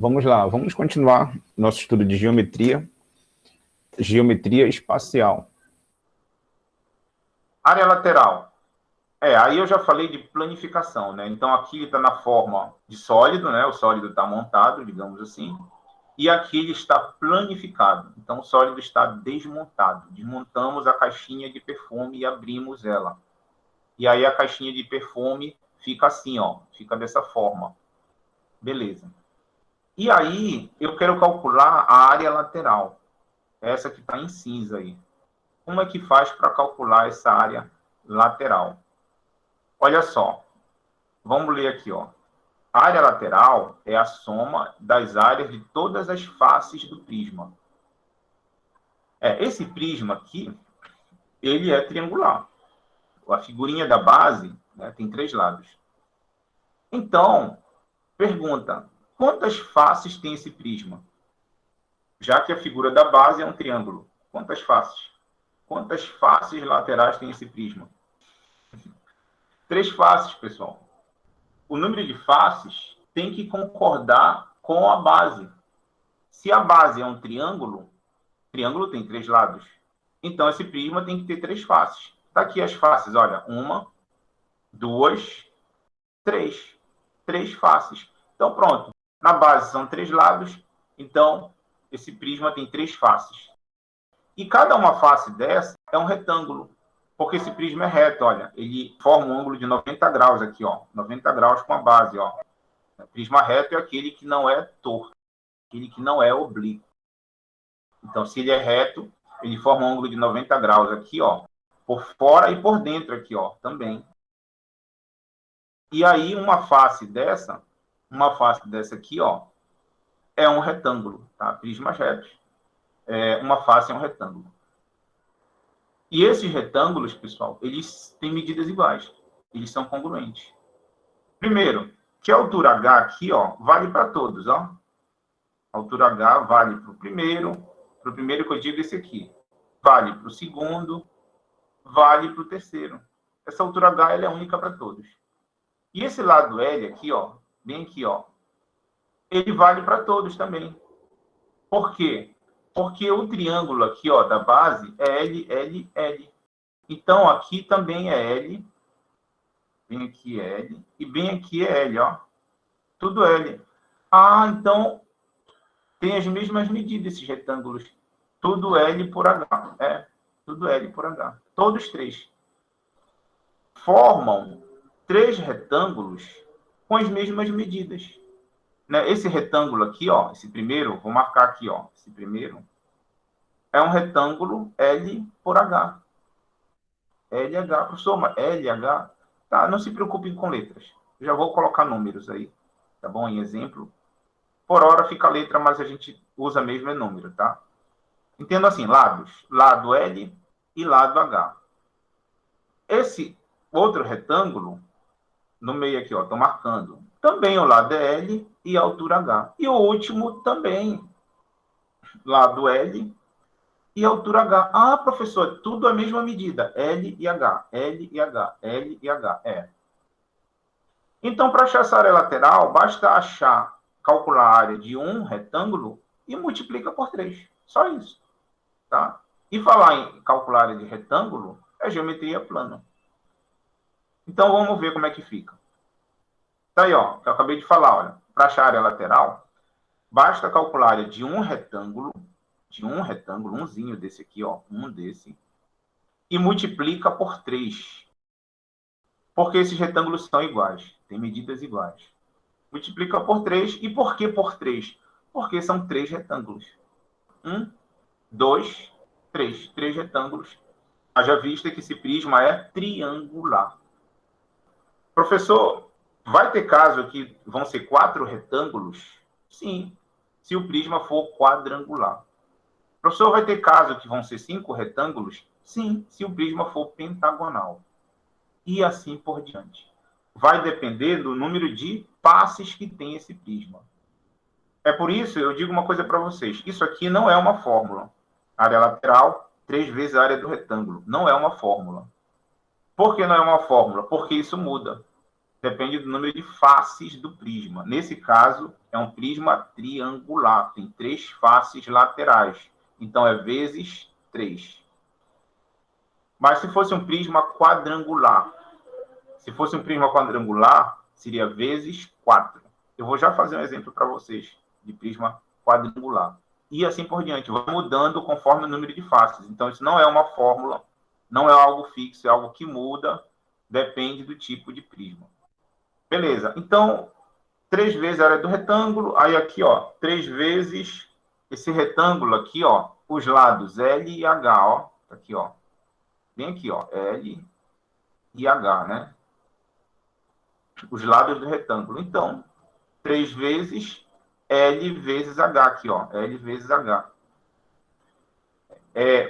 Vamos lá, vamos continuar nosso estudo de geometria espacial. Área lateral. Aí eu já falei de planificação, né? Então aqui está na forma de sólido, né? O sólido está montado, digamos assim, e aqui ele está planificado. Então o sólido está desmontado. Desmontamos a caixinha de perfume e abrimos ela. E aí a caixinha de perfume fica assim, ó, fica dessa forma. Beleza. E aí eu quero calcular a área lateral, essa que está em cinza aí. Como é que faz para calcular essa área lateral? Olha só, vamos ler aqui, ó. A área lateral é a soma das áreas de todas as faces do prisma. Esse prisma aqui, ele é triangular. A figurinha da base, né, tem 3 lados. Então, pergunta, quantas faces tem esse prisma? Já que a figura da base é um triângulo, quantas faces? Quantas faces laterais tem esse prisma? 3 faces, pessoal. O número de faces tem que concordar com a base. Se a base é um triângulo tem 3 lados. Então, esse prisma tem que ter 3 faces. Está aqui as faces, olha. 1, 2, 3. 3 faces. Então, pronto. Na base são 3 lados. Então, esse prisma tem 3 faces. E cada uma face dessa é um retângulo. Porque esse prisma é reto, olha. Ele forma um ângulo de 90 graus aqui, ó. 90 graus com a base, ó. O prisma reto é aquele que não é torto. Aquele que não é oblíquo. Então, se ele é reto, ele forma um ângulo de 90 graus aqui, ó, por fora e por dentro aqui, ó, também. E aí, uma face dessa aqui, ó, é um retângulo, tá? Prismas retos. Uma face é um retângulo. E esses retângulos, pessoal, eles têm medidas iguais. Eles são congruentes. Primeiro, que a altura H aqui, ó, vale para todos, ó. A altura H vale para o primeiro que eu digo esse aqui. Vale para o segundo, vale para o terceiro. Essa altura H ela é única para todos. E esse lado L aqui, ó, bem aqui, ó, ele vale para todos também. Por quê? Porque o triângulo aqui, ó, da base é L, L, L. Então, aqui também é L, bem aqui é L, e bem aqui é L, ó. Tudo L. Ah, então, tem as mesmas medidas esses retângulos. Tudo L por H. Tudo L por H. Todos 3. Formam 3 retângulos com as mesmas medidas. Né? Esse retângulo aqui, ó, esse primeiro, vou marcar aqui, ó, esse primeiro, é um retângulo L por H. LH, professor, LH, tá? Não se preocupem com letras. Eu já vou colocar números aí, tá bom? Em exemplo. Por hora fica a letra, mas a gente usa mesmo é número, tá? Entendo assim, lados. Lado L e lado H. Esse outro retângulo, no meio aqui, ó, estou marcando. Também o lado é L e a altura H. E o último também, lado L e altura H. Ah, professor, tudo a mesma medida. L e H, L e H, L e H. Então, para achar essa área lateral, basta calcular a área de um retângulo e multiplica por 3. Só isso. Tá? E falar em calcular a área de retângulo é geometria plana. Então, vamos ver como é que fica. Tá aí, ó, que eu acabei de falar, olha. Para achar a área lateral, basta calcular a área de um retângulo, umzinho desse aqui, ó, um desse, e multiplica por 3. Porque esses retângulos são iguais, têm medidas iguais. Multiplica por 3. E por que por 3? Porque são 3 retângulos. 1, 2, 3. 3 retângulos. Haja vista que esse prisma é triangular. Professor, vai ter caso que vão ser 4 retângulos? Sim, se o prisma for quadrangular. Professor, vai ter caso que vão ser 5 retângulos? Sim, se o prisma for pentagonal. E assim por diante. Vai depender do número de faces que tem esse prisma. É por isso, eu digo uma coisa para vocês. Isso aqui não é uma fórmula. Área lateral, 3 vezes a área do retângulo. Não é uma fórmula. Por que não é uma fórmula? Porque isso muda. depende do número de faces do prisma. Nesse caso, é um prisma triangular, tem 3 faces laterais. Então, é vezes 3. Mas se fosse um prisma quadrangular, seria vezes 4. Eu vou já fazer um exemplo para vocês de prisma quadrangular. E assim por diante, vai mudando conforme o número de faces. Então, isso não é uma fórmula, não é algo fixo, é algo que muda, depende do tipo de prisma. Beleza, então, 3 vezes a área do retângulo, aí aqui, ó, 3 vezes esse retângulo aqui, ó, os lados L e H, ó, aqui, ó, bem aqui, ó, L e H, né? Os lados do retângulo. Então, 3 vezes L vezes H aqui, ó, L vezes H.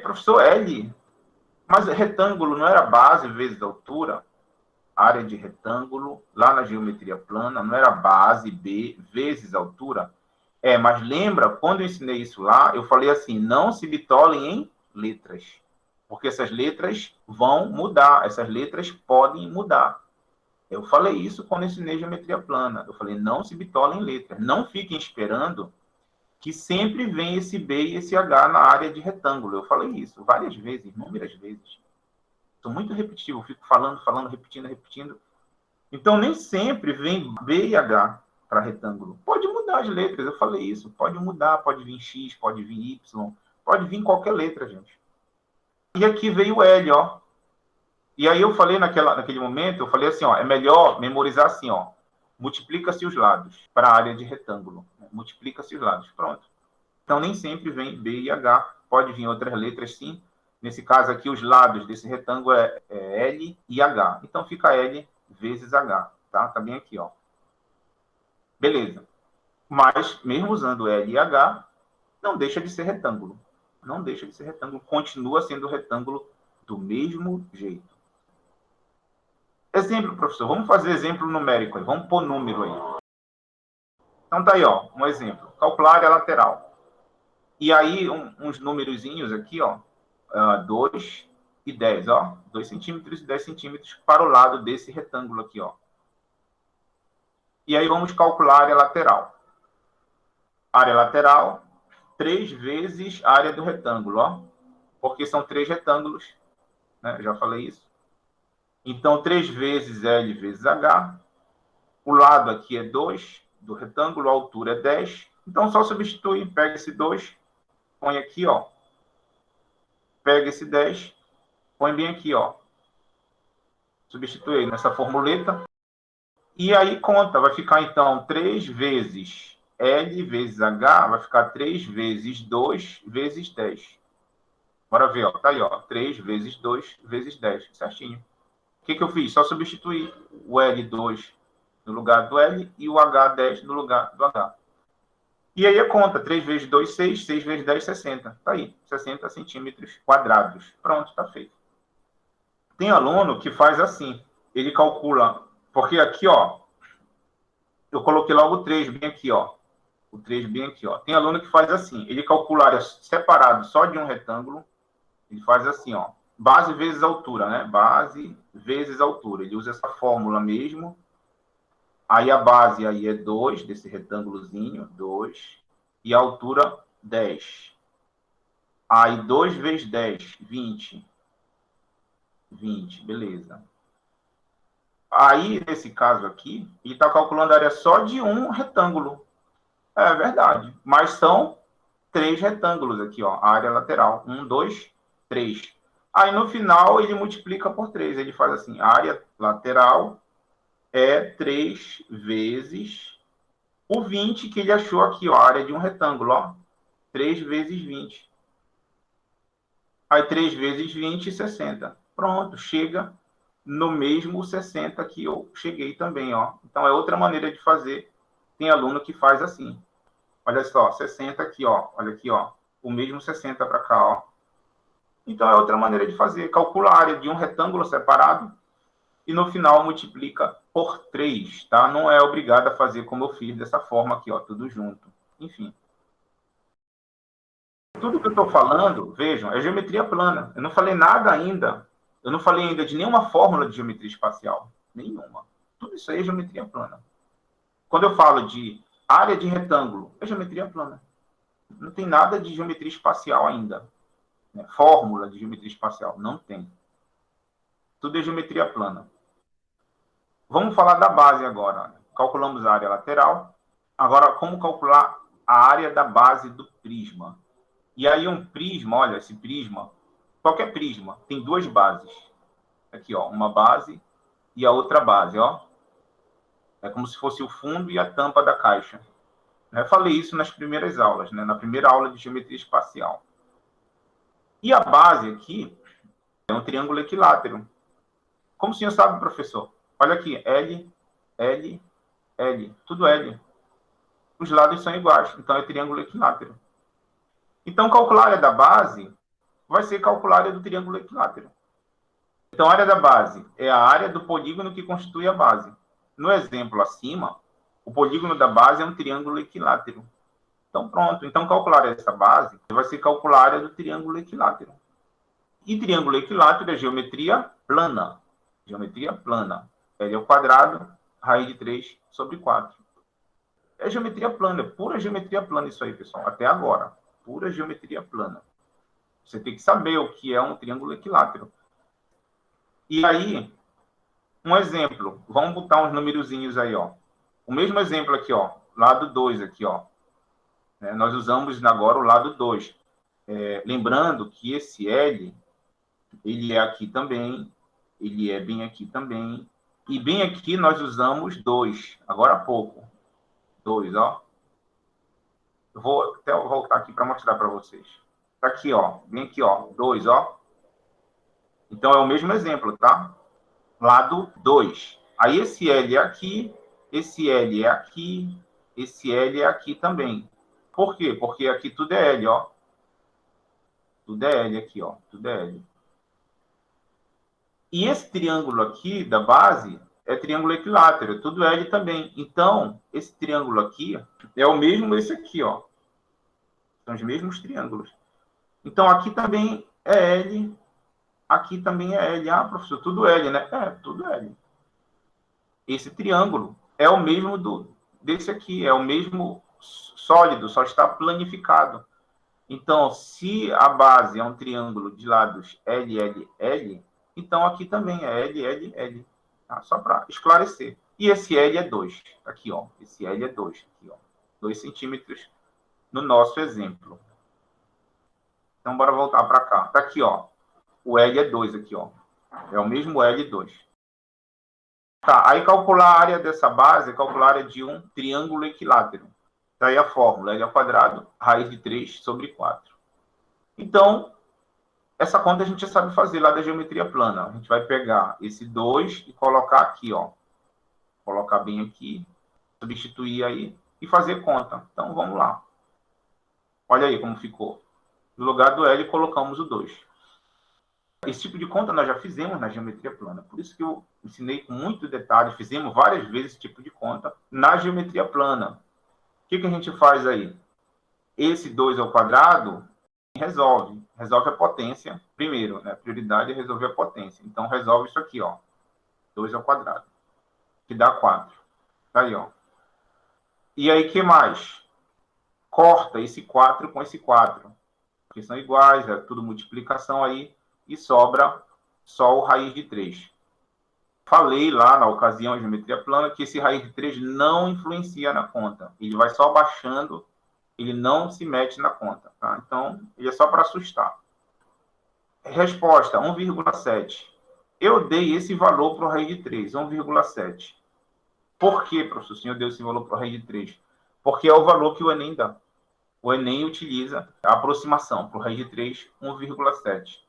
Professor, L, mas retângulo não era base vezes altura? Área de retângulo, lá na geometria plana, não era base B vezes altura? Mas lembra, quando eu ensinei isso lá, eu falei assim, não se bitolem em letras, porque essas letras vão mudar, essas letras podem mudar. Eu falei isso quando eu ensinei geometria plana. Eu falei, não se bitolem em letras, não fiquem esperando que sempre vem esse B e esse H na área de retângulo. Eu falei isso várias vezes, inúmeras vezes. Sou muito repetitivo, fico falando, repetindo. Então, nem sempre vem B e H para retângulo. Pode mudar as letras, eu falei isso. Pode mudar, pode vir X, pode vir Y, pode vir qualquer letra, gente. E aqui veio o L, ó. E aí eu falei naquele momento, eu falei assim, ó, é melhor memorizar assim, ó. Multiplica-se os lados para a área de retângulo. Multiplica-se os lados, pronto. Então, nem sempre vem B e H, pode vir outras letras, sim. Nesse caso aqui, os lados desse retângulo é L e H. Então, fica L vezes H, tá? Tá bem aqui, ó. Beleza. Mas, mesmo usando L e H, não deixa de ser retângulo. Não deixa de ser retângulo. Continua sendo retângulo do mesmo jeito. Exemplo, professor. Vamos fazer exemplo numérico aí. Vamos pôr número aí. Então, tá aí, ó. Um exemplo. Calcular a área lateral. E aí, uns numerozinhos aqui, ó. 2 e 10, ó. 2 centímetros e 10 centímetros para o lado desse retângulo aqui, ó. E aí, vamos calcular a área lateral. Área lateral, 3 vezes a área do retângulo, ó. Porque são 3 retângulos, né? Eu já falei isso. Então, 3 vezes L vezes H. O lado aqui é 2 do retângulo, a altura é 10. Então, só substitui, pega esse 2, põe aqui, ó. Pega esse 10, põe bem aqui, ó. Substitui nessa formuleta. E aí conta, vai ficar então 3 vezes L vezes H, vai ficar 3 vezes 2 vezes 10. Bora ver, ó. Tá aí, ó. 3 vezes 2 vezes 10, certinho. O que eu fiz? Só substituir o L2 no lugar do L e o H10 no lugar do H. E aí a conta, 3 vezes 2, 6, 6 vezes 10, 60. Tá aí, 60 centímetros quadrados. Pronto, tá feito. Tem aluno que faz assim, ele calcula, porque aqui, ó, eu coloquei logo o 3 bem aqui, ó. O 3 bem aqui, ó. Tem aluno que faz assim, ele calcula área separado só de um retângulo, ele faz assim, ó, base vezes altura, né? Base vezes altura. Ele usa essa fórmula mesmo. Aí a base aí é 2, desse retângulozinho, 2. E a altura, 10. Aí 2 vezes 10, 20. 20, beleza. Aí, nesse caso aqui, ele está calculando a área só de um retângulo. É verdade. Mas são 3 retângulos aqui, ó. A área lateral. 1, 2, 3. Aí, no final, ele multiplica por 3. Ele faz assim, a área lateral é 3 vezes o 20 que ele achou aqui, ó. A área de um retângulo, ó. 3 vezes 20. Aí, 3 vezes 20, 60. Pronto, chega no mesmo 60 que eu cheguei também, ó. Então, é outra maneira de fazer. Tem aluno que faz assim. Olha só, 60 aqui, ó. Olha aqui, ó. O mesmo 60 para cá, ó. Então, é outra maneira de fazer. Calcula a área de um retângulo separado e, no final, multiplica por 3, tá? Não é obrigado a fazer como eu fiz, dessa forma aqui, ó. Tudo junto. Enfim. Tudo que eu estou falando, vejam, é geometria plana. Eu não falei nada ainda. Eu não falei ainda de nenhuma fórmula de geometria espacial. Nenhuma. Tudo isso aí é geometria plana. Quando eu falo de área de retângulo, é geometria plana. Não tem nada de geometria espacial ainda. Né? Fórmula de geometria espacial, não tem. Tudo é geometria plana. Vamos falar da base agora. Calculamos a área lateral. Agora, como calcular a área da base do prisma? E aí um prisma, olha, esse prisma, qualquer prisma, tem duas bases. Aqui, ó, uma base e a outra base, ó. É como se fosse o fundo e a tampa da caixa. Eu falei isso nas primeiras aulas, né? Na primeira aula de geometria espacial. E a base aqui é um triângulo equilátero. Como o senhor sabe, professor? Olha aqui, L, L, L, tudo L. Os lados são iguais, então é triângulo equilátero. Então, calcular a área da base vai ser calcular a área do triângulo equilátero. Então, a área da base é a área do polígono que constitui a base. No exemplo acima, o polígono da base é um triângulo equilátero. Então, pronto. Então, calcular essa base vai ser calcular a área do triângulo equilátero. E triângulo equilátero é geometria plana. Geometria plana. L ao quadrado, raiz de 3 sobre 4. É geometria plana, pura geometria plana isso aí, pessoal. Até agora. Pura geometria plana. Você tem que saber o que é um triângulo equilátero. E aí, um exemplo. Vamos botar uns numerozinhos aí, ó. O mesmo exemplo aqui, ó. Lado 2 aqui, ó. Nós usamos agora o lado 2. Lembrando que esse L, ele é aqui também, ele é bem aqui também, e bem aqui nós usamos 2, agora há pouco. 2, ó. Eu vou até voltar aqui para mostrar para vocês. Tá aqui, ó, bem aqui, ó, 2, ó. Então é o mesmo exemplo, tá? Lado 2. Aí esse L é aqui, esse L é aqui, esse L é aqui também. Por quê? Porque aqui tudo é L, ó. Tudo é L aqui, ó. Tudo é L. E esse triângulo aqui, da base, é triângulo equilátero. Tudo é L também. Então, esse triângulo aqui é o mesmo esse aqui, ó. São os mesmos triângulos. Então, aqui também é L. Aqui também é L. Ah, professor, tudo L, né? É, tudo L. Esse triângulo é o mesmo desse aqui. É o mesmo sólido, só está planificado. Então, se a base é um triângulo de lados L, L, L, então aqui também é L, L, L. Tá? Só para esclarecer. E esse L é 2. Aqui, ó. Esse L é 2. Aqui, ó. 2 centímetros no nosso exemplo. Então, bora voltar para cá. Tá aqui, ó. O L é 2 aqui, ó. É o mesmo L2. Tá, aí calcular a área dessa base é calcular a área de um triângulo equilátero. Daí a fórmula, L ao quadrado, raiz de 3 sobre 4. Então, essa conta a gente já sabe fazer lá da geometria plana. A gente vai pegar esse 2 e colocar aqui, ó. Colocar bem aqui, substituir aí e fazer conta. Então, vamos lá. Olha aí como ficou. No lugar do L, colocamos o 2. Esse tipo de conta nós já fizemos na geometria plana. Por isso que eu ensinei com muito detalhe. Fizemos várias vezes esse tipo de conta na geometria plana. O que a gente faz aí? Esse 2 ao quadrado resolve a potência primeiro, né? Prioridade é resolver a potência. Então, resolve isso aqui, ó. 2 ao quadrado, que dá 4. Tá aí, ó. E aí, o que mais? Corta esse 4 com esse 4, porque são iguais, é tudo multiplicação aí, e sobra só o raiz de 3. Falei lá na ocasião de geometria plana que esse raiz de 3 não influencia na conta. Ele vai só baixando, ele não se mete na conta. Tá? Então, ele é só para assustar. Resposta, 1,7. Eu dei esse valor para o raiz de 3, 1,7. Por que, professor, o senhor deu esse valor para o raiz de 3? Porque é o valor que o Enem dá. O Enem utiliza a aproximação para o raiz de 3, 1,7.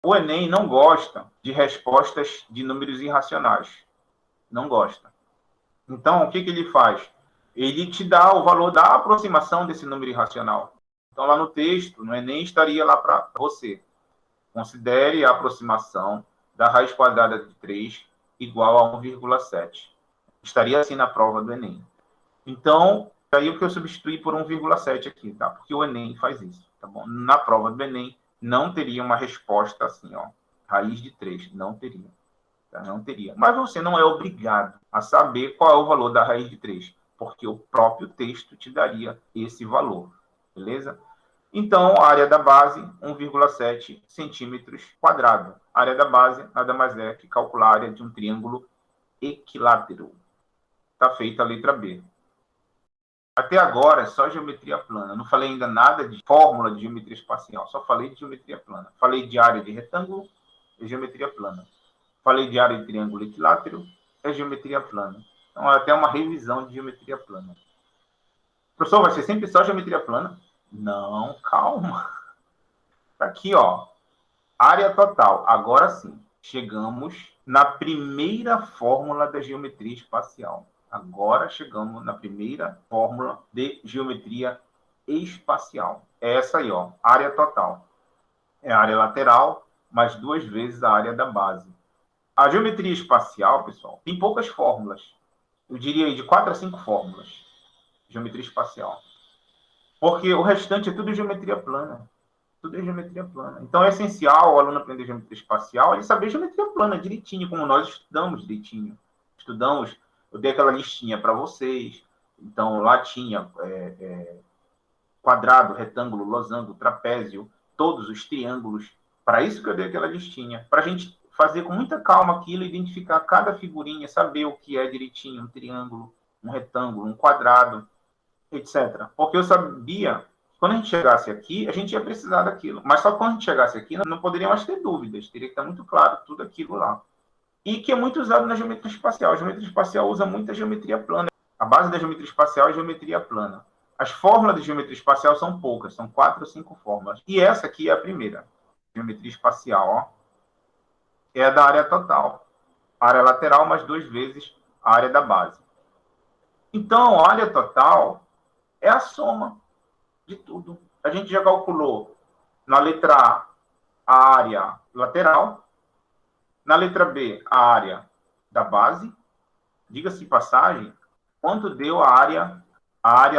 O Enem não gosta de respostas de números irracionais. Não gosta. Então, o que ele faz? Ele te dá o valor da aproximação desse número irracional. Então, lá no texto, no Enem estaria lá para você. Considere a aproximação da raiz quadrada de 3 igual a 1,7. Estaria assim na prova do Enem. Então, aí o que eu substituí por 1,7 aqui, tá? Porque o Enem faz isso, tá bom? Na prova do Enem, não teria uma resposta assim, ó. Raiz de 3, não teria. Tá? Não teria. Mas você não é obrigado a saber qual é o valor da raiz de 3, porque o próprio texto te daria esse valor. Beleza? Então, a área da base, 1,7 centímetros quadrados. A área da base nada mais é que calcular a área de um triângulo equilátero. Está feita a letra B. Até agora é só geometria plana. Não falei ainda nada de fórmula de geometria espacial. Só falei de geometria plana. Falei de área de retângulo, é geometria plana. Falei de área de triângulo equilátero, é geometria plana. Então, é até uma revisão de geometria plana. Professor, vai ser sempre só geometria plana? Não, calma. Tá aqui, ó. Área total. Agora sim, chegamos na primeira fórmula da geometria espacial. Agora chegamos na primeira fórmula de geometria espacial. É essa aí, ó. Área total. É a área lateral mais 2 vezes a área da base. A geometria espacial, pessoal, tem poucas fórmulas. Eu diria aí de 4 a 5 fórmulas. Geometria espacial. Porque o restante é tudo geometria plana. Tudo é geometria plana. Então é essencial o aluno aprender geometria espacial ele saber geometria plana direitinho, como nós estudamos direitinho. Estudamos, eu dei aquela listinha para vocês. Então lá tinha quadrado, retângulo, losango, trapézio, todos os triângulos. Para isso que eu dei aquela listinha. Para a gente fazer com muita calma aquilo, identificar cada figurinha, saber o que é direitinho, um triângulo, um retângulo, um quadrado, etc. Porque eu sabia, quando a gente chegasse aqui, a gente ia precisar daquilo. Mas só quando a gente chegasse aqui, não poderia mais ter dúvidas. Teria que estar muito claro tudo aquilo lá. E que é muito usado na geometria espacial. A geometria espacial usa muita geometria plana. A base da geometria espacial é geometria plana. As fórmulas de geometria espacial são poucas, são 4 ou 5 fórmulas. E essa aqui é a primeira. Geometria espacial, ó, é a da área total. A área lateral mais 2 vezes a área da base. Então, a área total é a soma de tudo. A gente já calculou na letra A área lateral, na letra B a área da base. Diga-se de passagem, quanto deu a área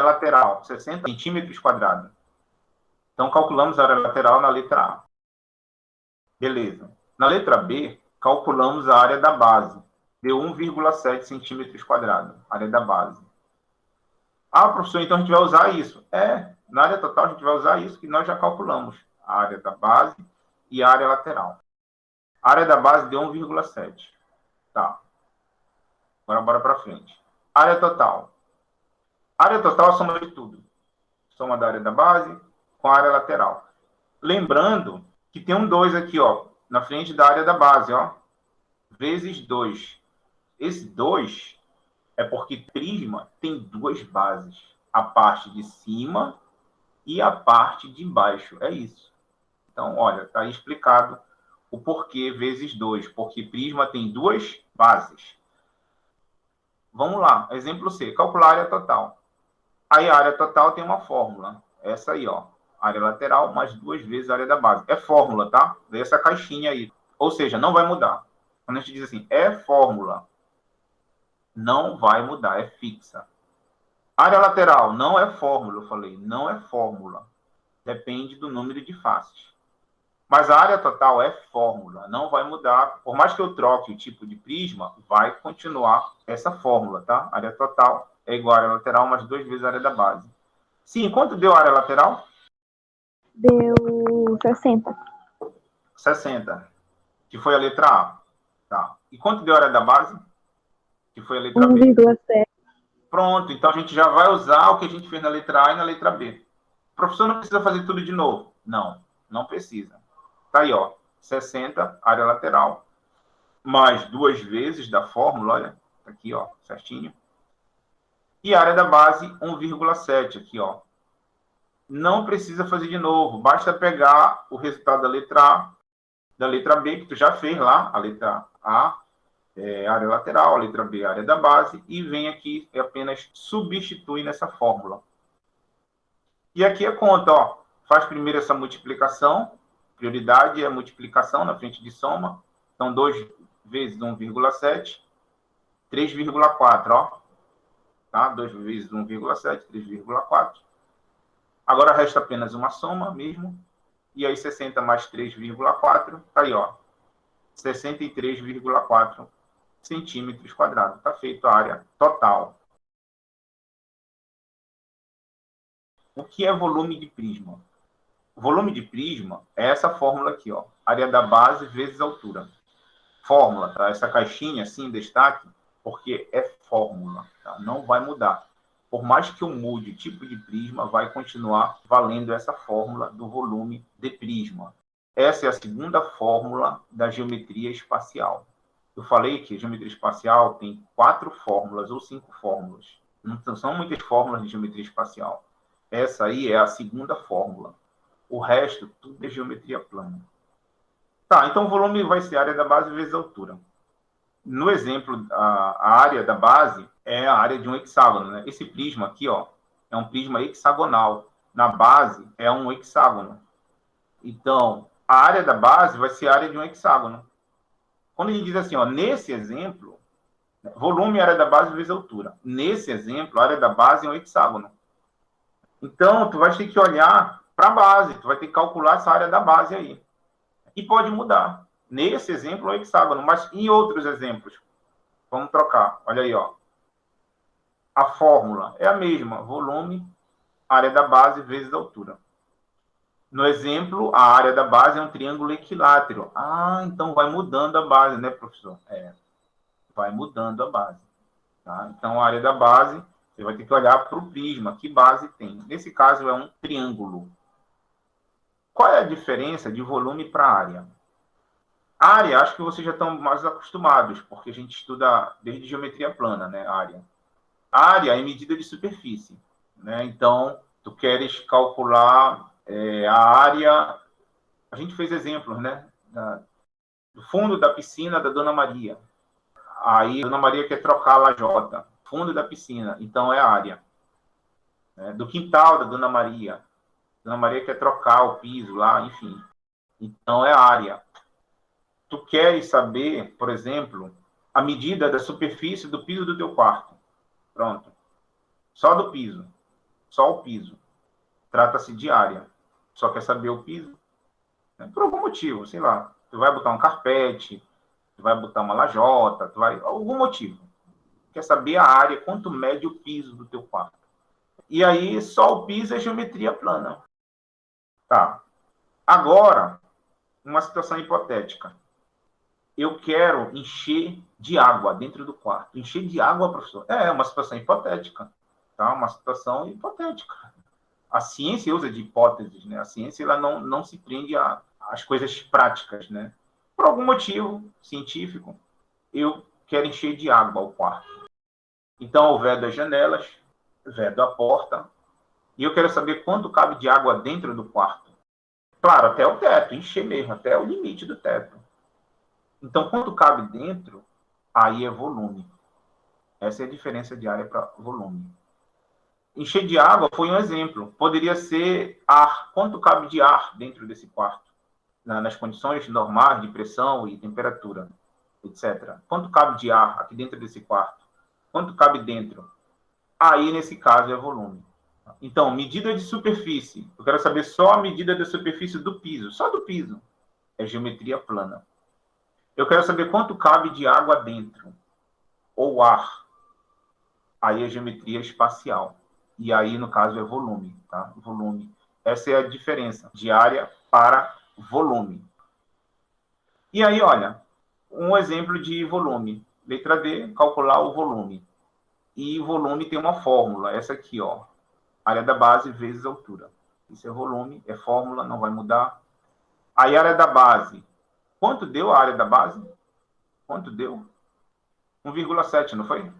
lateral? 60 centímetros quadrados. Então, calculamos a área lateral na letra A. Beleza. Na letra B, calculamos a área da base. Deu 1,7 centímetros quadrados, área da base. Ah, professor, então a gente vai usar isso. Na área total a gente vai usar isso que nós já calculamos. A área da base e a área lateral. A área da base deu 1,7. Tá. Agora bora para frente. Área total. Área total é a soma de tudo. Soma da área da base com a área lateral. Lembrando que tem um 2 aqui, ó, na frente da área da base, ó. Vezes 2. Esse 2 é porque prisma tem 2 bases. A parte de cima e a parte de baixo. É isso. Então, olha, está aí explicado o porquê vezes 2. Porque prisma tem 2 bases. Vamos lá. Exemplo C. Calcular a área total. Aí a área total tem uma fórmula. Essa aí, ó. Área lateral mais 2 vezes a área da base. É fórmula, tá? Daí essa caixinha aí. Ou seja, não vai mudar. Quando a gente diz assim, é fórmula, não vai mudar, é fixa. Área lateral não é fórmula, eu falei, não é fórmula. Depende do número de faces. Mas a área total é fórmula, não vai mudar. Por mais que eu troque o tipo de prisma, vai continuar essa fórmula, tá? Área total é igual a área lateral mais 2 vezes a área da base. Sim, quanto deu a área lateral? Deu 60. 60, que foi a letra A. Tá. E quanto deu a área da base? Que foi a letra B. 1,7. Pronto, então a gente já vai usar o que a gente fez na letra A e na letra B. O professor não precisa fazer tudo de novo? Não, não precisa. Tá aí, ó, 60, área lateral, mais 2 vezes da fórmula, olha, tá aqui, ó, certinho. E a área da base, 1,7 aqui, ó. Não precisa fazer de novo, basta pegar o resultado da letra A, da letra B, que tu já fez lá, a letra A, área lateral, a letra B, área da base, e vem aqui e apenas substitui nessa fórmula. E aqui a conta, ó, faz primeiro essa multiplicação, prioridade é a multiplicação na frente de soma, então 2 vezes 1,7, 3,4, ó, tá? 2 vezes 1,7, 3,4. Agora resta apenas uma soma mesmo, e aí 60 mais 3,4, tá aí, ó, 63,4 centímetros quadrados. Está feito a área total. O que é volume de prisma? O volume de prisma é essa fórmula aqui, ó. Área da base vezes altura. Fórmula, tá? Essa caixinha assim em destaque, porque é fórmula, tá? Não vai mudar. Por mais que eu mude o tipo de prisma, vai continuar valendo essa fórmula do volume de prisma. Essa é a segunda fórmula da geometria espacial. Eu falei que a geometria espacial tem 4 fórmulas ou 5 fórmulas. Não são muitas fórmulas de geometria espacial. Essa aí é a segunda fórmula. O resto, tudo é geometria plana. Tá, então o volume vai ser a área da base vezes a altura. No exemplo, a área da base é a área de um hexágono, né? Esse prisma aqui, ó, é um prisma hexagonal. Na base é um hexágono. Então, a área da base vai ser a área de um hexágono. Quando a gente diz assim, ó, nesse exemplo, volume é a área da base vezes a altura. Nesse exemplo, a área da base é um hexágono. Então, tu vai ter que olhar para a base, tu vai ter que calcular essa área da base aí. E pode mudar. Nesse exemplo, é um hexágono, mas em outros exemplos, vamos trocar. Olha aí, ó. A fórmula é a mesma, volume, área da base vezes a altura. No exemplo, a área da base é um triângulo equilátero. Ah, então vai mudando a base, né, professor? Vai mudando a base. Tá? Então, a área da base, você vai ter que olhar para o prisma, que base tem. Nesse caso, é um triângulo. Qual é a diferença de volume para área? Área, acho que vocês já estão mais acostumados, porque a gente estuda desde geometria plana, né, área. Área é medida de superfície, né? Então, tu queres calcular a área... A gente fez exemplos, né? Do fundo da piscina da Dona Maria. Aí, a Dona Maria quer trocar a lajota. Fundo da piscina, então é a área. Do quintal da Dona Maria. Dona Maria quer trocar o piso lá, enfim. Então é a área. Tu queres saber, por exemplo, a medida da superfície do piso do teu quarto. Pronto. Só do piso. Só o piso. Trata-se de área. Só quer saber o piso? Por algum motivo, sei lá. Tu vai botar um carpete, tu vai botar uma lajota, tu vai... Algum motivo. Quer saber a área, quanto mede o piso do teu quarto. E aí, só o piso é geometria plana. Tá. Agora, uma situação hipotética. Eu quero encher de água dentro do quarto. Encher de água, professor? É uma situação hipotética. Tá? Uma situação hipotética. A ciência usa de hipóteses, né? A ciência ela não se prende às coisas práticas, né? Por algum motivo científico, eu quero encher de água o quarto. Então, eu vedo as janelas, vedo a porta, e eu quero saber quanto cabe de água dentro do quarto. Claro, até o teto, encher mesmo, até o limite do teto. Então, quanto cabe dentro, aí é volume. Essa é a diferença de área para volume. Encher de água foi um exemplo. Poderia ser ar. Quanto cabe de ar dentro desse quarto? Nas condições normais de pressão e temperatura, etc. Quanto cabe de ar aqui dentro desse quarto? Quanto cabe dentro? Aí, nesse caso, é volume. Então, medida de superfície. Eu quero saber só a medida da superfície do piso. Só do piso. É geometria plana. Eu quero saber quanto cabe de água dentro. Ou ar. Aí é geometria espacial. E aí, no caso, é volume. Tá? Volume. Essa é a diferença de área para volume. E aí, olha, um exemplo de volume. Letra D, calcular o volume. E volume tem uma fórmula. Essa aqui, ó. Área da base vezes altura. Isso é volume, é fórmula, não vai mudar. Aí, área da base. Quanto deu a área da base? Quanto deu? 1,7, não foi?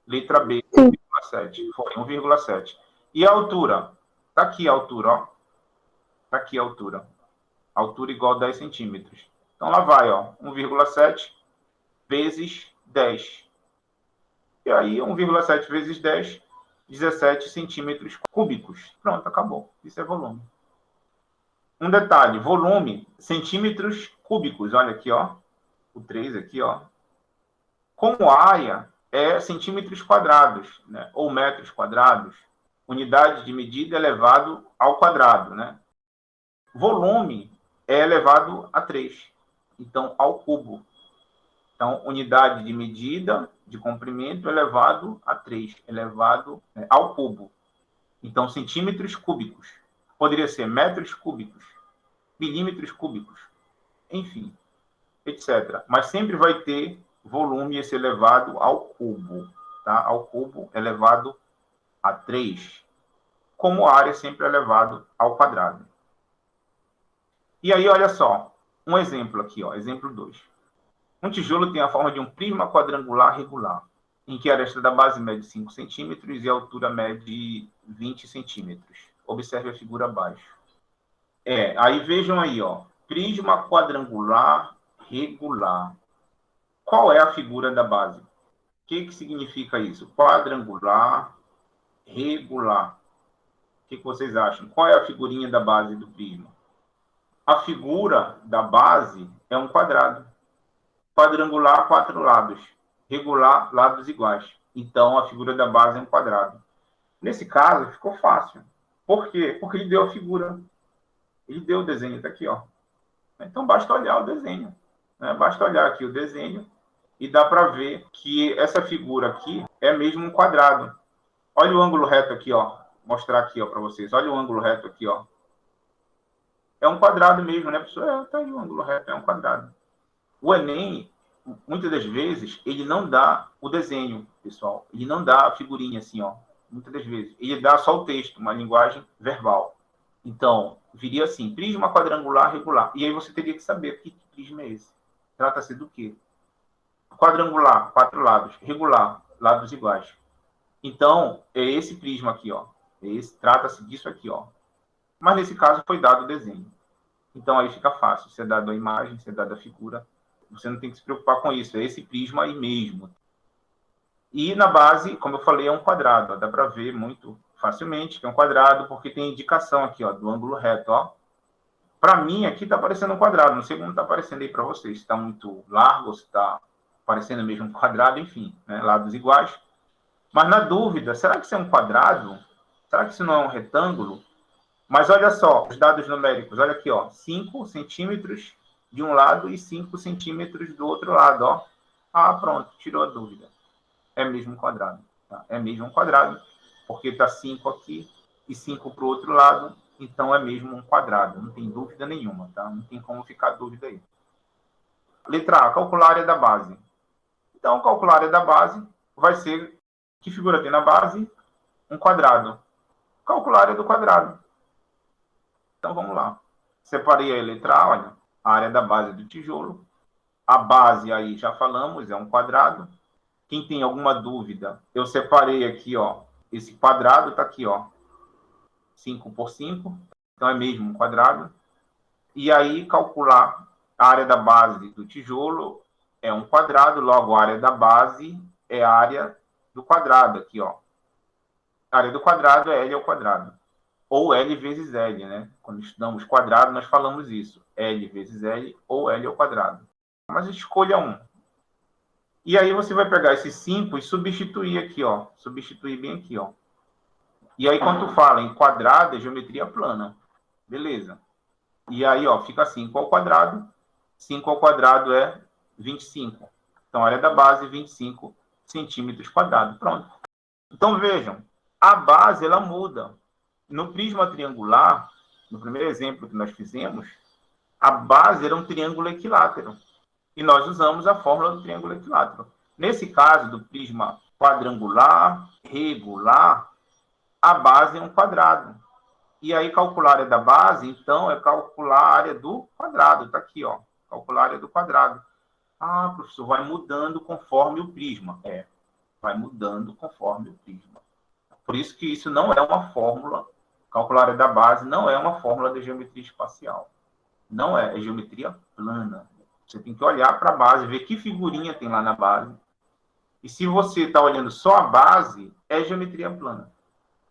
Letra B, 1,7. Foi, 1,7. E a altura? Está aqui a altura, ó. Está aqui a altura. Altura igual a 10 centímetros. Então, lá vai, ó. 1,7 vezes 10. E aí, 1,7 vezes 10, 17 centímetros cúbicos. Pronto, acabou. Isso é volume. Um detalhe, volume, centímetros cúbicos. Olha aqui, ó. O 3 aqui, ó. Como área é centímetros quadrados, né? Ou metros quadrados. Unidade de medida elevado ao quadrado, né? Volume é elevado a 3. então ao cubo. Então, unidade de medida de comprimento elevado a 3, elevado ao cubo. Então, centímetros cúbicos. Poderia ser metros cúbicos, milímetros cúbicos, enfim, etc. Mas sempre vai ter volume esse elevado ao cubo, tá? Ao cubo elevado a 3, como a área sempre é elevado ao quadrado. E aí, olha só, um exemplo aqui, ó, exemplo 2. Um tijolo tem a forma de um prisma quadrangular regular, em que a aresta da base mede 5 centímetros e a altura mede 20 centímetros. Observe a figura abaixo. Aí vejam aí, ó, prisma quadrangular regular. Qual é a figura da base? O que significa isso? Quadrangular regular. O que vocês acham? Qual é a figurinha da base do prisma? A figura da base é um quadrado. Quadrangular, 4 lados. Regular, lados iguais. Então, a figura da base é um quadrado. Nesse caso, ficou fácil. Por quê? Porque ele deu a figura. Ele deu o desenho, está aqui, ó. Então, basta olhar o desenho. Né? Basta olhar aqui o desenho e dá para ver que essa figura aqui é mesmo um quadrado. Olha o ângulo reto aqui, ó. Vou mostrar aqui, ó, para vocês. Olha o ângulo reto aqui, ó. É um quadrado mesmo, né, pessoal? Tá aí o ângulo reto, é um quadrado. O Enem, muitas das vezes, ele não dá o desenho, pessoal. Ele não dá a figurinha assim, ó. Muitas das vezes. Ele dá só o texto, uma linguagem verbal. Então, viria assim, prisma quadrangular regular. E aí você teria que saber que prisma é esse. Trata-se do quê? Quadrangular, 4 lados. Regular, lados iguais. Então, é esse prisma aqui, ó. Trata-se disso aqui, ó. Mas nesse caso foi dado o desenho. Então aí fica fácil. Se é dado a imagem, se é dada a figura, você não tem que se preocupar com isso. É esse prisma aí mesmo. E na base, como eu falei, é um quadrado. Ó. Dá para ver muito facilmente que é um quadrado, porque tem indicação aqui, ó, do ângulo reto, ó. Para mim, aqui está aparecendo um quadrado. Não sei como está aparecendo aí para vocês. Se está muito largo, se está aparecendo mesmo um quadrado, enfim, né? Lados iguais. Mas na dúvida, será que isso é um quadrado? Será que isso não é um retângulo? Mas olha só, os dados numéricos. Olha aqui, ó. 5 centímetros de um lado e 5 centímetros do outro lado, ó. Ah, pronto, tirou a dúvida. É mesmo um quadrado. Tá? É mesmo um quadrado, porque está 5 aqui e 5 para o outro lado, então é mesmo um quadrado. Não tem dúvida nenhuma, tá? Não tem como ficar dúvida aí. Letra A, calcular a área da base. Então, calcular a área da base vai ser... Que figura tem na base? Um quadrado. Calcular a área do quadrado. Então, vamos lá. Separei a letra A, olha. A área da base do tijolo. A base aí, já falamos, é um quadrado. Quem tem alguma dúvida, eu separei aqui, ó. Esse quadrado está aqui, ó. 5 por 5. Então, é mesmo um quadrado. E aí, calcular a área da base do tijolo é um quadrado. Logo, a área da base é a área do quadrado aqui, ó. A área do quadrado é L ao quadrado. Ou L vezes L, né? Quando estudamos quadrado, nós falamos isso. L vezes L ou L ao quadrado. Mas escolha um. E aí você vai pegar esses 5 e substituir aqui, ó. Substituir bem aqui, ó. E aí, quando tu fala em quadrado, é geometria plana. Beleza. E aí, ó, fica 5 ao quadrado. 5 ao quadrado é 25. Então, a área da base, 25 centímetros quadrados. Pronto. Então, vejam. A base, ela muda. No prisma triangular, no primeiro exemplo que nós fizemos, a base era um triângulo equilátero. E nós usamos a fórmula do triângulo equilátero. Nesse caso, do prisma quadrangular, regular, a base é um quadrado. E aí, calcular a área da base, então, é calcular a área do quadrado. Está aqui, ó. Calcular a área do quadrado. Ah, professor, vai mudando conforme o prisma. Vai mudando conforme o prisma. Por isso que isso não é uma fórmula. Calcular a área da base não é uma fórmula de geometria espacial. Não é, é geometria plana. Você tem que olhar para a base, ver que figurinha tem lá na base. E se você está olhando só a base, é geometria plana.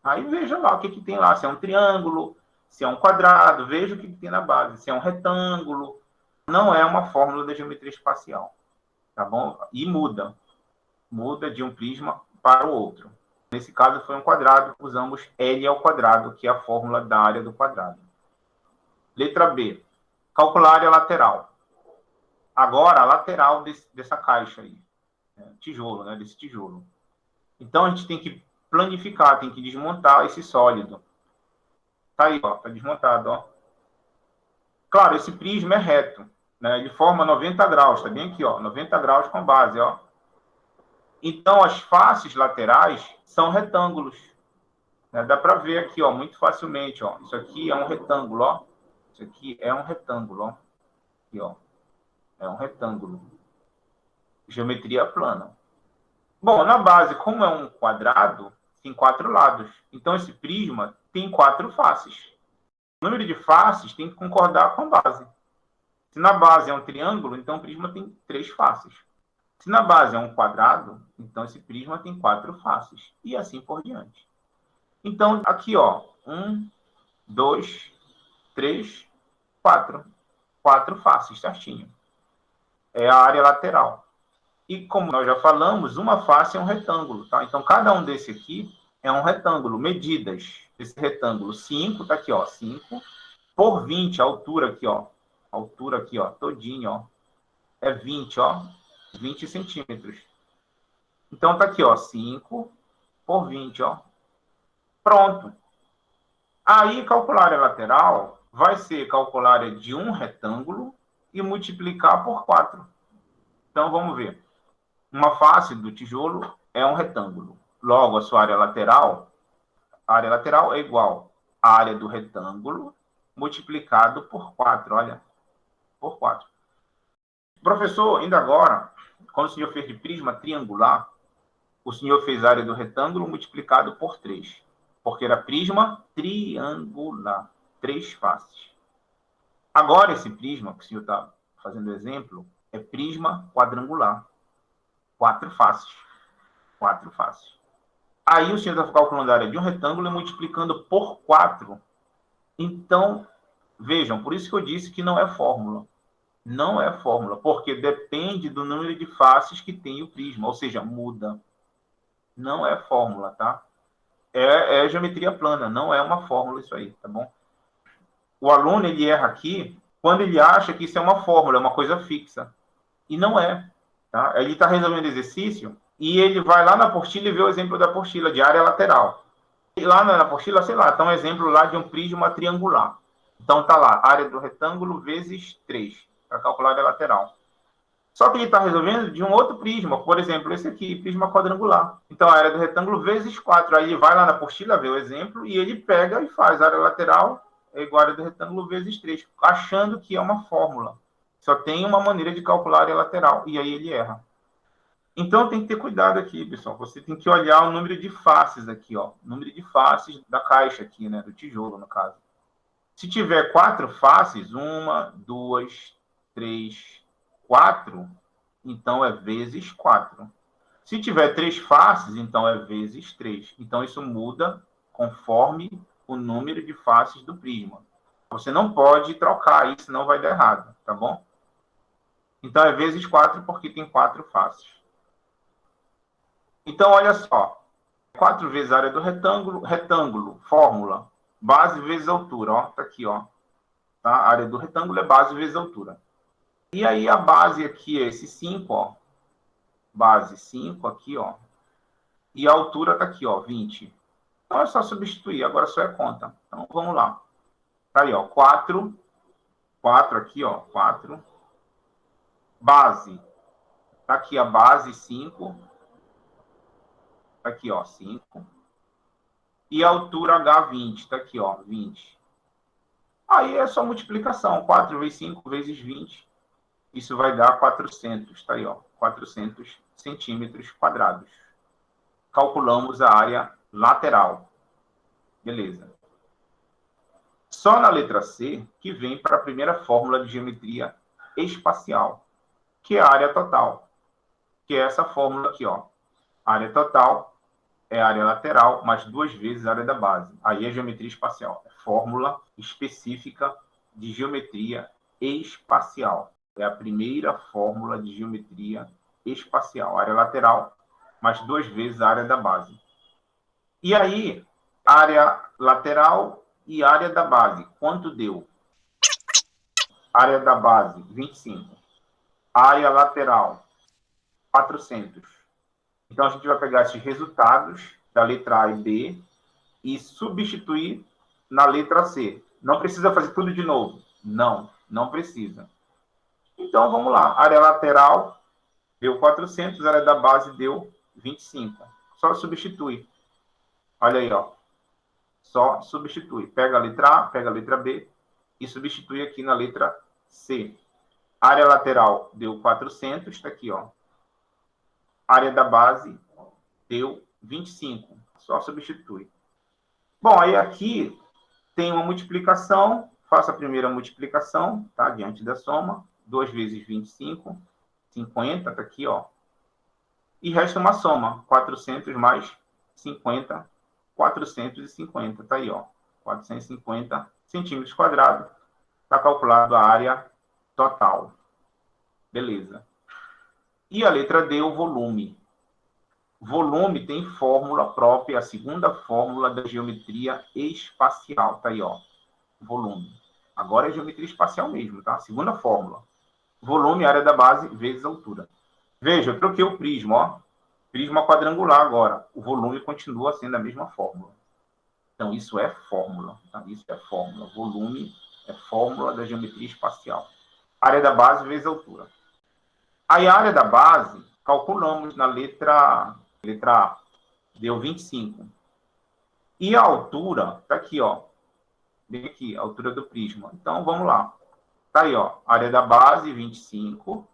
Aí veja lá o que tem lá. Se é um triângulo, se é um quadrado, veja o que tem na base. Se é um retângulo, não é uma fórmula de geometria espacial. Tá bom? E muda. Muda de um prisma para o outro. Nesse caso foi um quadrado, usamos L ao quadrado, que é a fórmula da área do quadrado. Letra B. Calcular a área lateral. Agora, a lateral dessa caixa aí. Tijolo, né? Desse tijolo. Então, a gente tem que planificar, tem que desmontar esse sólido. Tá aí, ó. Tá desmontado, ó. Claro, esse prisma é reto, né? Ele forma 90 graus, tá bem aqui, ó. 90 graus com base, ó. Então, as faces laterais são retângulos. Né? Dá para ver aqui, ó, muito facilmente, ó. Isso aqui é um retângulo, ó. Isso aqui é um retângulo, ó. Aqui, ó. É um retângulo. Geometria plana. Bom, na base, como é um quadrado, tem 4 lados. Então, esse prisma tem 4 faces. O número de faces tem que concordar com a base. Se na base é um triângulo, então o prisma tem 3 faces. Se na base é um quadrado, então esse prisma tem 4 faces. E assim por diante. Então, aqui, ó. 1, 2, 3, 4. 4 faces, certinho. É a área lateral. E como nós já falamos, uma face é um retângulo, tá? Então, cada um desse aqui é um retângulo. Medidas desse retângulo, 5, tá aqui, ó, 5 por 20, a altura aqui, ó. A altura aqui, ó, todinho, ó. É 20, ó. 20 centímetros. Então, tá aqui, ó, 5 por 20, ó. Pronto. Aí, calcular a área lateral vai ser calcular a área de um retângulo e multiplicar por 4. Então, vamos ver. Uma face do tijolo é um retângulo. Logo, a sua área lateral é igual à área do retângulo multiplicado por 4, olha. Por 4. Professor, ainda agora, quando o senhor fez de prisma triangular, o senhor fez a área do retângulo multiplicado por 3. Porque era prisma triangular. 3 faces. Agora, esse prisma, que o senhor está fazendo exemplo, é prisma quadrangular. 4 faces. 4 faces. Aí o senhor está calculando a área de um retângulo e multiplicando por 4. Então, vejam, por isso que eu disse que não é fórmula. Não é fórmula, porque depende do número de faces que tem o prisma, ou seja, muda. Não é fórmula, tá? É geometria plana, não é uma fórmula isso aí, tá bom? O aluno, ele erra aqui quando ele acha que isso é uma fórmula, é uma coisa fixa. E não é. Tá? Ele está resolvendo exercício e ele vai lá na apostila e vê o exemplo da apostila de área lateral. E lá na apostila, sei lá, está um exemplo lá de um prisma triangular. Então está lá, área do retângulo vezes 3, para calcular a área lateral. Só que ele está resolvendo de um outro prisma, por exemplo, esse aqui, prisma quadrangular. Então a área do retângulo vezes 4. Aí ele vai lá na apostila, vê o exemplo e ele pega e faz a área lateral é igual a área do retângulo vezes 3, achando que é uma fórmula. Só tem uma maneira de calcular a área lateral, e aí ele erra. Então, tem que ter cuidado aqui, pessoal. Você tem que olhar o número de faces aqui, ó. O número de faces da caixa aqui, né? Do tijolo, no caso. Se tiver 4 faces, 1, 2, 3, 4, então é vezes 4. Se tiver 3 faces, então é vezes 3. Então, isso muda conforme o número de faces do prisma. Você não pode trocar isso, senão vai dar errado, tá bom? Então, é vezes 4 porque tem 4 faces. Então, olha só. 4 vezes a área do retângulo, fórmula. Base vezes altura, ó. Tá aqui, ó. Tá? A área do retângulo é base vezes altura. E aí, a base aqui é esse 5, ó. Base 5 aqui, ó. E a altura tá aqui, ó, 20. Então, é só substituir. Agora só é conta. Então, vamos lá. Tá aí, ó. 4. 4 aqui, ó. 4. Base. Tá aqui a base 5. Tá aqui, ó, 5. E a altura H20. Tá aqui, ó, 20. Aí é só multiplicação. 4 vezes 5 vezes 20. Isso vai dar 400. Tá aí, ó. 400 centímetros quadrados. Calculamos a área lateral. Beleza. Só na letra C que vem para a primeira fórmula de geometria espacial, que é a área total. Que é essa fórmula aqui, ó. Área total é a área lateral, mais 2 vezes a área da base. Aí é geometria espacial. É fórmula específica de geometria espacial. É a primeira fórmula de geometria espacial. Área lateral, mais 2 vezes a área da base. E aí, área lateral e área da base. Quanto deu? Área da base, 25. Área lateral, 400. Então, a gente vai pegar esses resultados da letra A e B e substituir na letra C. Não precisa fazer tudo de novo. Não precisa. Então, vamos lá. Área lateral deu 400, área da base deu 25. Só substitui. Olha aí, ó. Só substitui. Pega a letra A, pega a letra B e substitui aqui na letra C. Área lateral deu 400, está aqui, ó. Área da base deu 25. Só substitui. Bom, aí aqui tem uma multiplicação. Faça a primeira multiplicação, tá? Diante da soma. 2 vezes 25, 50, tá aqui, ó. E resta uma soma. 400 mais 50, 450, tá aí, ó. 450 centímetros quadrados. Está calculado a área total. Beleza. E a letra D, o volume. Volume tem fórmula própria, a segunda fórmula da geometria espacial. Tá aí, ó. Volume. Agora é geometria espacial mesmo, tá? Segunda fórmula. Volume, área da base, vezes altura. Veja, eu troquei o prisma, ó. Prisma quadrangular agora. O volume continua sendo a mesma fórmula. Então, isso é fórmula, tá? Isso é fórmula. Volume é fórmula da geometria espacial. Área da base vezes altura. Aí a área da base, calculamos na letra A. Deu 25. E a altura, tá aqui, ó. Bem aqui, a altura do prisma. Então, vamos lá. Tá aí, ó. Área da base, 25.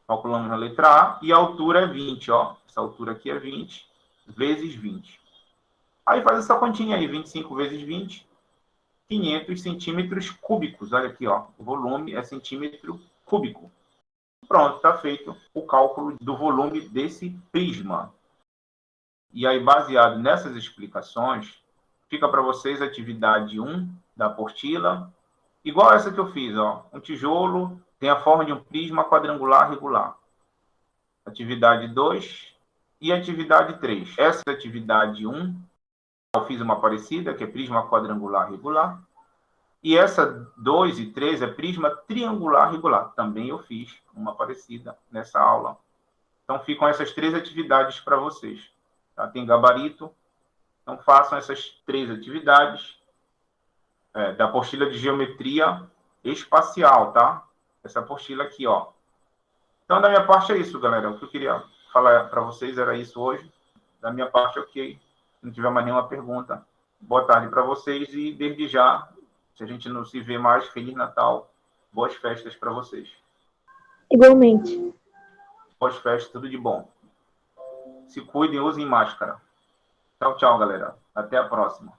Calculamos na letra A. E a altura é 20, ó. Essa altura aqui é 20 vezes 20. Aí faz essa continha aí. 25 vezes 20. 500 centímetros cúbicos. Olha aqui, ó. O volume é centímetro cúbico. Pronto, está feito o cálculo do volume desse prisma. E aí, baseado nessas explicações, fica para vocês a atividade 1 da apostila, igual essa que eu fiz, ó. Um tijolo tem a forma de um prisma quadrangular regular. Atividade 2 e atividade 3. Essa atividade 1, eu fiz uma parecida, que é prisma quadrangular regular. E essa 2 e 3 é prisma triangular regular. Também eu fiz uma parecida nessa aula. Então, ficam essas 3 atividades para vocês. Tá? Tem gabarito. Então, façam essas 3 atividades da apostila de geometria espacial, tá? Essa apostila aqui, ó. Então, da minha parte é isso, galera. O que eu queria falar para vocês era isso hoje. Da minha parte, ok. Se não tiver mais nenhuma pergunta, boa tarde para vocês e, desde já, se a gente não se vê mais, Feliz Natal. Boas festas para vocês. Igualmente. Boas festas, tudo de bom. Se cuidem, usem máscara. Tchau, tchau, galera. Até a próxima.